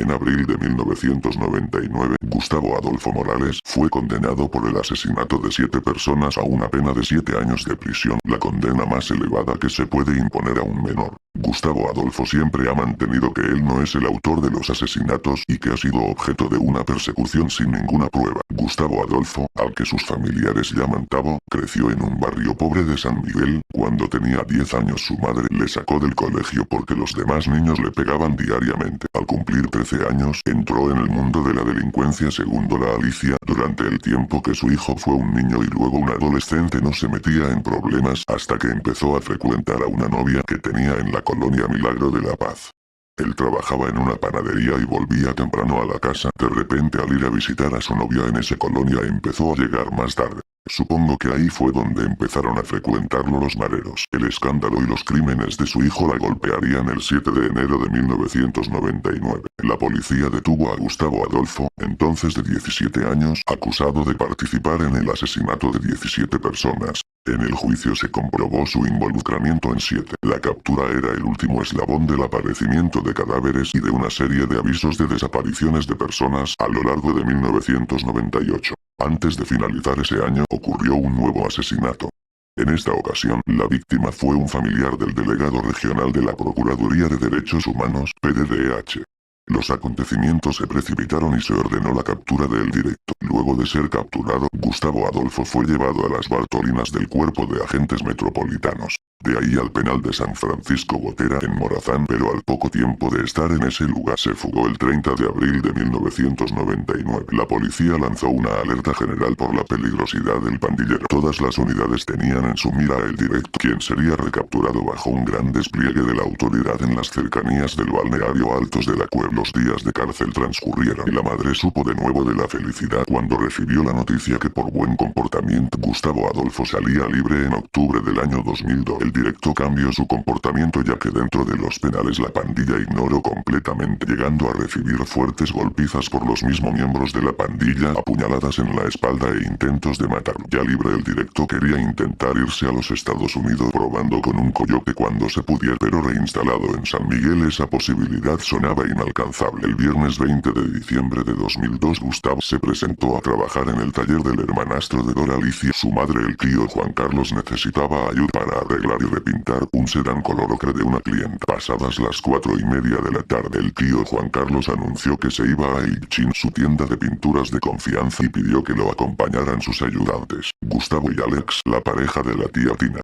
En abril de 1999, Gustavo Adolfo Morales fue condenado por el asesinato de 7 personas a una pena de 7 años de prisión, la condena más elevada que se puede imponer a un menor. Gustavo Adolfo siempre ha mantenido que él no es el autor de los asesinatos y que ha sido objeto de una persecución sin ninguna prueba. Gustavo Adolfo, al que sus familiares llaman Tavo, creció en un barrio pobre de San Miguel. Cuando tenía 10 años su madre le sacó del colegio porque los demás niños le pegaban diariamente. Al cumplir 13 años, entró en el mundo de la delincuencia segundo la Alicia. Durante el tiempo que su hijo fue un niño y luego un adolescente no se metía en problemas hasta que empezó a frecuentar a una novia que tenía en la colonia Milagro de la Paz. Él trabajaba en una panadería y volvía temprano a la casa. De repente, al ir a visitar a su novia en esa colonia, empezó a llegar más tarde. Supongo que ahí fue donde empezaron a frecuentarlo los mareros. El escándalo y los crímenes de su hijo la golpearían el 7 de enero de 1999. La policía detuvo a Gustavo Adolfo, entonces de 17 años, acusado de participar en el asesinato de 17 personas. En el juicio se comprobó su involucramiento en 7. La captura era el último eslabón del aparecimiento de cadáveres y de una serie de avisos de desapariciones de personas a lo largo de 1998. Antes de finalizar ese año, ocurrió un nuevo asesinato. En esta ocasión, la víctima fue un familiar del delegado regional de la Procuraduría de Derechos Humanos, PDDH. Los acontecimientos se precipitaron y se ordenó la captura del directo. Luego de ser capturado, Gustavo Adolfo fue llevado a las Bartolinas del Cuerpo de Agentes Metropolitanos. De ahí al penal de San Francisco Gotera en Morazán, pero al poco tiempo de estar en ese lugar se fugó el 30 de abril de 1999. La policía lanzó una alerta general por la peligrosidad del pandillero. Todas las unidades tenían en su mira a el directo, quien sería recapturado bajo un gran despliegue de la autoridad en las cercanías del balneario Altos de la Cueva. Los días de cárcel transcurrieron y la madre supo de nuevo de la felicidad cuando recibió la noticia que por buen comportamiento Gustavo Adolfo salía libre en octubre del año 2002. El directo cambió su comportamiento ya que dentro de los penales la pandilla ignoró completamente, llegando a recibir fuertes golpizas por los mismos miembros de la pandilla, apuñaladas en la espalda e intentos de matarlo. Ya libre el directo quería intentar irse a los Estados Unidos probando con un coyote cuando se pudiera, pero reinstalado en San Miguel esa posibilidad sonaba inalcanzable. El viernes 20 de diciembre de 2002 Gustavo se presentó a trabajar en el taller del hermanastro de Dora Alicia. Su madre, el tío Juan Carlos, necesitaba ayuda para arreglar y repintar un sedán color ocre de una clienta. Pasadas las 4:30 de la tarde, el tío Juan Carlos anunció que se iba a Ilchin, su tienda de pinturas de confianza, y pidió que lo acompañaran sus ayudantes, Gustavo y Alex, la pareja de la tía Tina.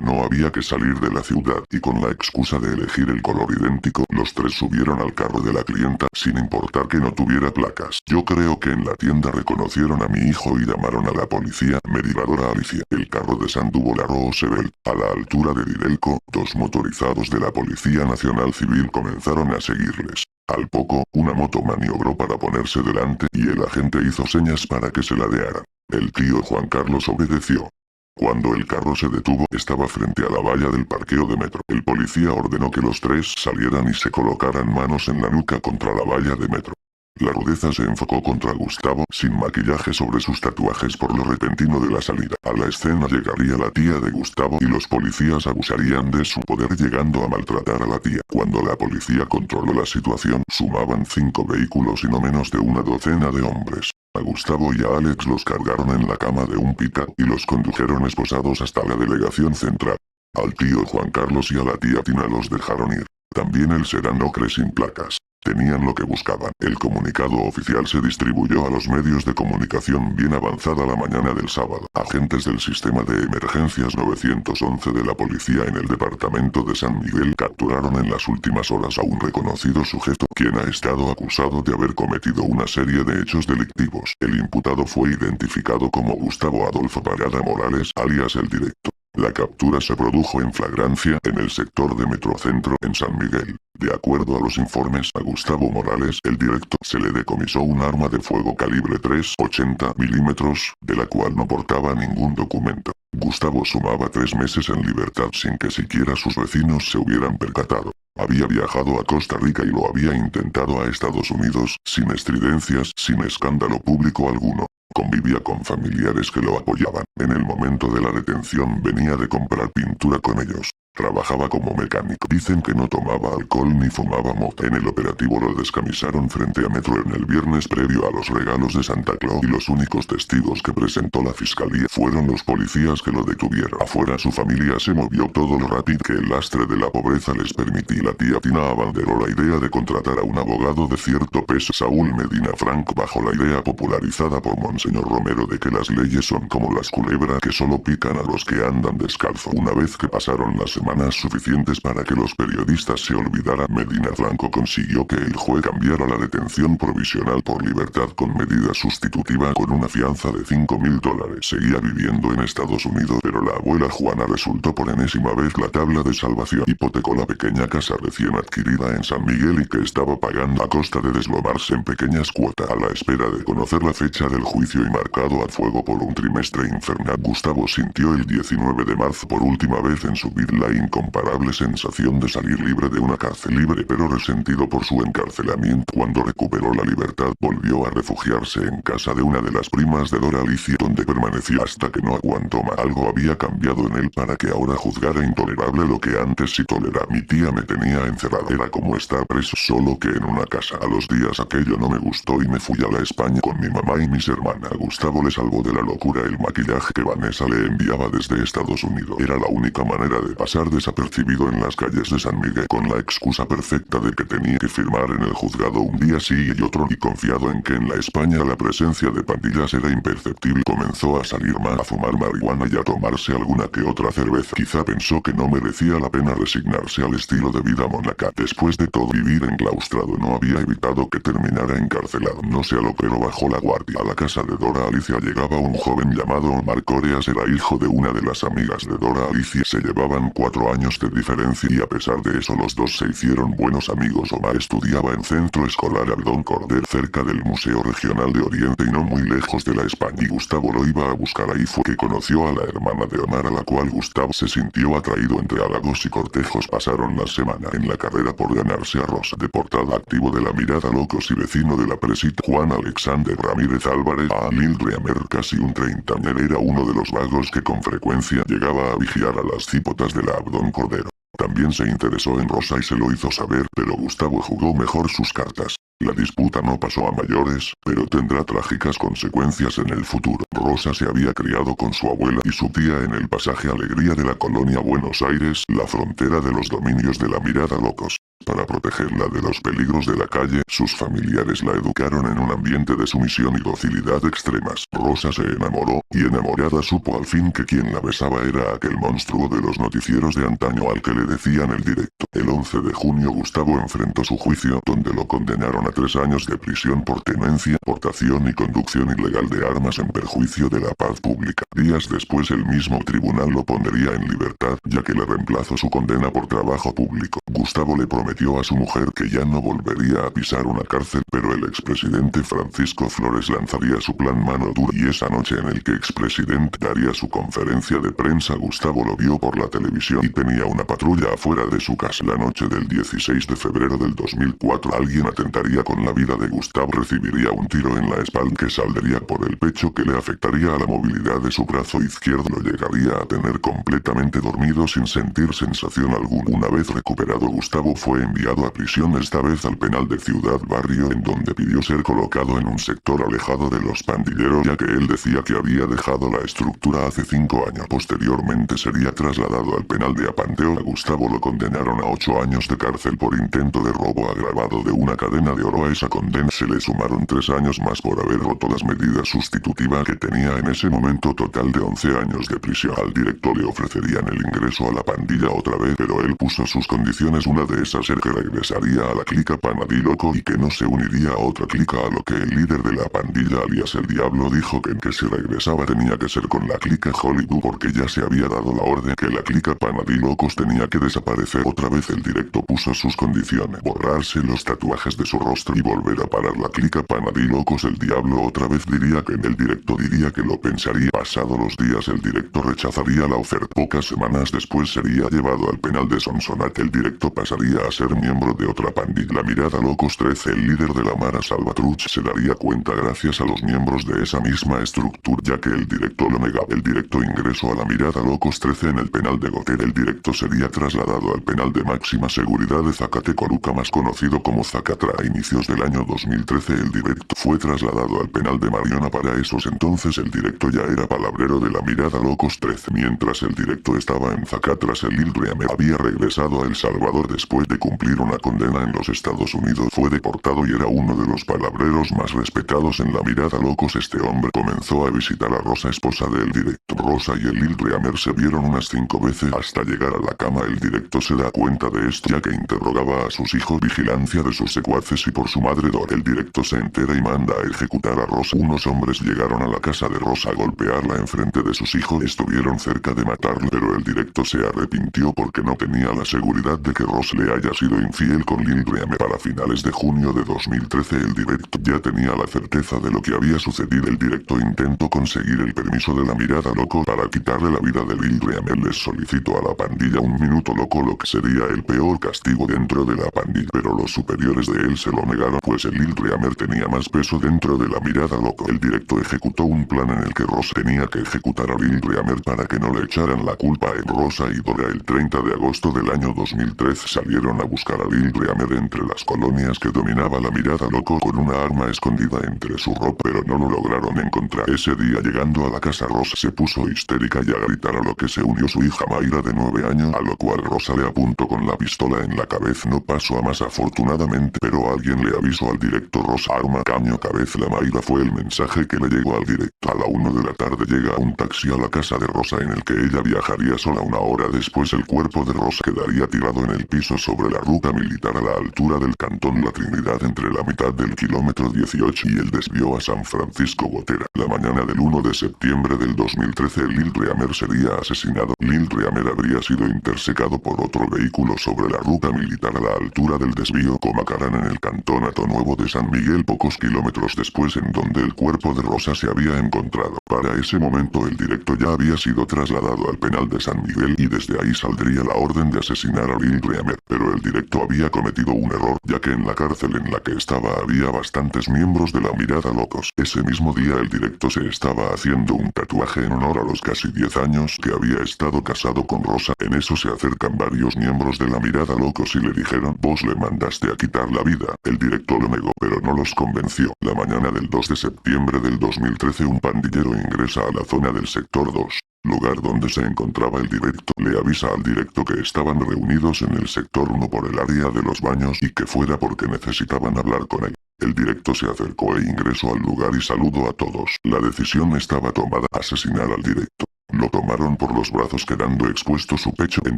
No había que salir de la ciudad, y con la excusa de elegir el color idéntico, los tres subieron al carro de la clienta, sin importar que no tuviera placas. Yo creo que en la tienda reconocieron a mi hijo y llamaron a la policía. Medivadora Alicia. El carro de Sandoval Roosevelt, a la altura de Didelco, 2 motorizados de la Policía Nacional Civil comenzaron a seguirles. Al poco, una moto maniobró para ponerse delante, y el agente hizo señas para que se ladearan. El tío Juan Carlos obedeció. Cuando el carro se detuvo, estaba frente a la valla del parqueo de metro. El policía ordenó que los tres salieran y se colocaran manos en la nuca contra la valla de metro. La rudeza se enfocó contra Gustavo, sin maquillaje sobre sus tatuajes por lo repentino de la salida. A la escena llegaría la tía de Gustavo y los policías abusarían de su poder llegando a maltratar a la tía. Cuando la policía controló la situación, sumaban 5 vehículos y no menos de una docena de hombres. A Gustavo y a Alex los cargaron en la cama de un pick-up y los condujeron esposados hasta la delegación central. Al tío Juan Carlos y a la tía Tina los dejaron ir. También el sedán ocre sin placas. Tenían lo que buscaban. El comunicado oficial se distribuyó a los medios de comunicación bien avanzada la mañana del sábado. Agentes del sistema de emergencias 911 de la policía en el departamento de San Miguel capturaron en las últimas horas a un reconocido sujeto, quien ha estado acusado de haber cometido una serie de hechos delictivos. El imputado fue identificado como Gustavo Adolfo Parada Morales, alias El Directo. La captura se produjo en flagrancia en el sector de Metrocentro en San Miguel. De acuerdo a los informes, a Gustavo Morales, el directo, se le decomisó un arma de fuego calibre .380 milímetros, de la cual no portaba ningún documento. Gustavo sumaba 3 meses en libertad sin que siquiera sus vecinos se hubieran percatado. Había viajado a Costa Rica y lo había intentado a Estados Unidos, sin estridencias, sin escándalo público alguno. Convivía con familiares que lo apoyaban. En el momento de la detención venía de comprar pintura con ellos. Trabajaba como mecánico. Dicen que no tomaba alcohol ni fumaba mota. En el operativo lo descamisaron frente a Metro en el viernes previo a los regalos de Santa Claus y los únicos testigos que presentó la fiscalía fueron los policías que lo detuvieron. Afuera su familia se movió todo lo rápido que el lastre de la pobreza les permitía. La tía Tina abanderó la idea de contratar a un abogado de cierto peso, Saúl Medina Franco, bajo la idea popularizada por Monseñor Romero de que las leyes son como las culebras que solo pican a los que andan descalzo. Una vez que pasaron las semanas suficientes para que los periodistas se olvidaran, Medina Franco consiguió que el juez cambiara la detención provisional por libertad con medida sustitutiva con una fianza de $5.000. Seguía viviendo en Estados Unidos, pero la abuela Juana resultó por enésima vez la tabla de salvación. Hipotecó la pequeña casa recién adquirida en San Miguel y que estaba pagando a costa de deslomarse en pequeñas cuotas. A la espera de conocer la fecha del juicio y marcado a fuego por un trimestre infernal, Gustavo sintió el 19 de marzo por última vez en su vida la incomparable sensación de salir libre de una cárcel, libre pero resentido por su encarcelamiento. Cuando recuperó la libertad, volvió a refugiarse en casa de una de las primas de Dora Alicia, donde permaneció hasta que no aguantó más. Algo había cambiado en él para que ahora juzgara intolerable lo que antes sí toleraba. Mi tía me tenía encerrado, era como estar preso, solo que en una casa. A los días aquello no me gustó y me fui a la España con mi mamá y mis hermanas. A Gustavo le salvó de la locura el maquillaje que Vanessa le enviaba desde Estados Unidos. Era la única manera de pasar desapercibido en las calles de San Miguel, con la excusa perfecta de que tenía que firmar en el juzgado un día sí y otro, y confiado en que en la España la presencia de pandillas era imperceptible, comenzó a salir más, a fumar marihuana y a tomarse alguna que otra cerveza. Quizá pensó que no merecía la pena resignarse al estilo de vida monacal. Después de todo, vivir enclaustrado no había evitado que terminara encarcelado. No se aló, pero bajó la guardia. A la casa de Dora Alicia llegaba un joven llamado Omar Coreas, era hijo de una de las amigas de Dora Alicia. Se llevaban 4 años de diferencia y a pesar de eso los dos se hicieron buenos amigos. Omar estudiaba en Centro Escolar Abdón Corder, cerca del Museo Regional de Oriente y no muy lejos de la España, y Gustavo lo iba a buscar. Ahí fue que conoció a la hermana de Omar, a la cual Gustavo se sintió atraído. Entre halagos y cortejos pasaron la semana en la carrera por ganarse a Rosa, de portada activo de La Mirada, Locos y vecino de la Presita. Juan Alexander Ramírez Álvarez, a Lil Dreamer, casi un treintañero, era uno de los vagos que con frecuencia llegaba a vigilar a las cípotas de la Abdón Cordero. También se interesó en Rosa y se lo hizo saber, pero Gustavo jugó mejor sus cartas. La disputa no pasó a mayores, pero tendrá trágicas consecuencias en el futuro. Rosa se había criado con su abuela y su tía en el pasaje Alegría de la colonia Buenos Aires, la frontera de los dominios de La Mirada, Locos. Para protegerla de los peligros de la calle, sus familiares la educaron en un ambiente de sumisión y docilidad extremas. Rosa se enamoró, y enamorada supo al fin que quien la besaba era aquel monstruo de los noticieros de antaño al que le decían el Directo. El 11 de junio Gustavo enfrentó su juicio, donde lo condenaron a 3 años de prisión por tenencia, portación y conducción ilegal de armas en perjuicio de la paz pública. Días después el mismo tribunal lo pondría en libertad, ya que le reemplazó su condena por trabajo público. Gustavo le prometió a su mujer que ya no volvería a pisar una cárcel, pero el expresidente Francisco Flores lanzaría su plan mano dura, y esa noche en el que expresidente daría su conferencia de prensa, Gustavo lo vio por la televisión y tenía una patrulla afuera de su casa. La noche del 16 de febrero del 2004 alguien atentaría con la vida de Gustavo. Recibiría un tiro en la espalda que saldría por el pecho, que le afectaría a la movilidad de su brazo izquierdo. Lo llegaría a tener completamente dormido sin sentir sensación alguna. Una vez recuperado, Gustavo fue enviado a prisión, esta vez al penal de Ciudad Barrio, en donde pidió ser colocado en un sector alejado de los pandilleros, ya que él decía que había dejado la estructura hace 5 años. Posteriormente sería trasladado al penal de Apanteo. A Gustavo lo condenaron a 8 años de cárcel por intento de robo agravado de una cadena de oro. A esa condena se le sumaron 3 años más por haber roto las medidas sustitutivas que tenía en ese momento, total de 11 años de prisión. Al director le ofrecerían el ingreso a la pandilla otra vez, pero él puso sus condiciones. Una de esas era que regresaría a la clica Panadiloco y que no se uniría a otra clica, a lo que el líder de la pandilla, alias el Diablo, dijo que si regresaba tenía que ser con la clica Hollywood, porque ya se había dado la orden que la clica Panadilocos tenía que desaparecer. Otra vez el directo puso sus condiciones: borrarse los tatuajes de su rostro y volver a parar la clica Panadilocos. El Diablo otra vez diría que el directo diría que lo pensaría. Pasado los días el directo rechazaría la oferta. Pocas semanas después sería llevado al penal de Sonsonate. El directo pasaría a ser miembro de otra pandilla. La Mirada Locos 13, el líder de la Mara Salvatruch, se daría cuenta gracias a los miembros de esa misma estructura, ya que el directo lo negaba. El directo ingresó a la Mirada Locos 13 en el penal de Gotera. El directo sería trasladado al penal de máxima seguridad de Zacatecoluca, más conocido como Zacatra. A inicios del año 2013 el directo fue trasladado al penal de Mariona. Para esos entonces el directo ya era palabrero de la Mirada Locos 13. Mientras el directo estaba en Zacatras, el Lil Dreamer había regresado a El Salvador después de cumplir una condena en los Estados Unidos. Fue deportado y era uno de los palabreros más respetados en la Mirada Locos. Este hombre comenzó a visitar a Rosa, esposa del directo. Rosa y el Lil Dreamer se vieron unas 5 veces hasta llegar a la cama. El directo se da cuenta de esto ya que interrogaba a sus hijos, vigilancia de sus secuaces y por su madre Dora. El directo se entera y manda a ejecutar a Rosa. Unos hombres llegaron a la casa de Rosa a golpearla enfrente de sus hijos. Estuvieron cerca de matarla, pero el directo se arrepintió porque no tenía la seguridad de que Rosa le haya sido infiel con Lil Dreamer. Para finales de junio de 2013 el directo ya tenía la certeza de lo que había sucedido. El directo intentó conseguir el permiso de la Mirada Loco para quitarle la vida de Lil Dreamer. Les solicitó a la pandilla un minuto loco, lo que sería el peor castigo dentro de la pandilla, pero los superiores de él se lo negaron, pues el Lil Dreamer tenía más peso dentro de la Mirada Loco. El directo ejecutó un plan en el que Rosa tenía que ejecutar a Lil Dreamer para que no le echaran la culpa a Rosa y Dora. El 30 de agosto del año 2013 salieron a buscar a Lil Dreamer entre las colonias que dominaba la Mirada Loco con una arma escondida entre su ropa, pero no lo lograron encontrar. Ese día, llegando a la casa, Rosa se puso histérica y a gritar, a lo que se unió su hija Mayra de 9 años, a lo cual Rosa le apuntó con la pistola en la cabeza. No pasó a más afortunadamente, pero alguien le avisó al directo: Rosa, arma, caño, cabeza. La Mayra fue el mensaje que le llegó al directo. A la 1 de la tarde llega un taxi a la casa de Rosa en el que ella viajaría sola. Una hora después el cuerpo de Rosa quedaría tirado en el piso sobre la ruta militar a la altura del cantón La Trinidad, entre la mitad del kilómetro 18 y el desvío a San Francisco Gotera. La mañana del 1 de septiembre del 2013 el Lil Dreamer sería asesinado. Lil Dreamer habría sido intersecado por otro vehículo sobre la ruta militar a la altura del desvío Comacarán en el cantón Hato Nuevo de San Miguel, pocos kilómetros después, en donde el cuerpo de Rosa se había encontrado. Para ese momento el directo ya había sido trasladado al penal de San Miguel y desde ahí saldría la orden de asesinar a Lil Dreamer, pero el directo había cometido un error, ya que en la cárcel en la que estaba había bastantes miembros de la Mirada Locos. Ese mismo día el directo se estaba haciendo un tatuaje en honor a los casi 10 años que había estado casado con Rosa. En eso se acercan varios miembros de la Mirada Locos y le dijeron: vos le mandaste a quitar la vida. El directo lo negó, pero no los convenció. La mañana del 2 de septiembre del 2013 un pandillero ingresa a la zona del sector 2, lugar donde se encontraba el directo. Le avisa al directo que estaban reunidos en el sector 1 por el área de los baños y que fuera porque necesitaban hablar con él. El directo se acercó e ingresó al lugar y saludó a todos. La decisión estaba tomada: asesinar al directo. Lo tomaron por los brazos, quedando expuesto su pecho, en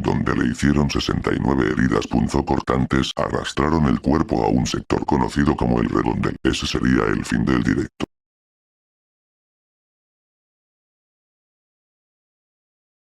donde le hicieron 69 heridas punzocortantes. Arrastraron el cuerpo a un sector conocido como el Redondel. Ese sería el fin del directo.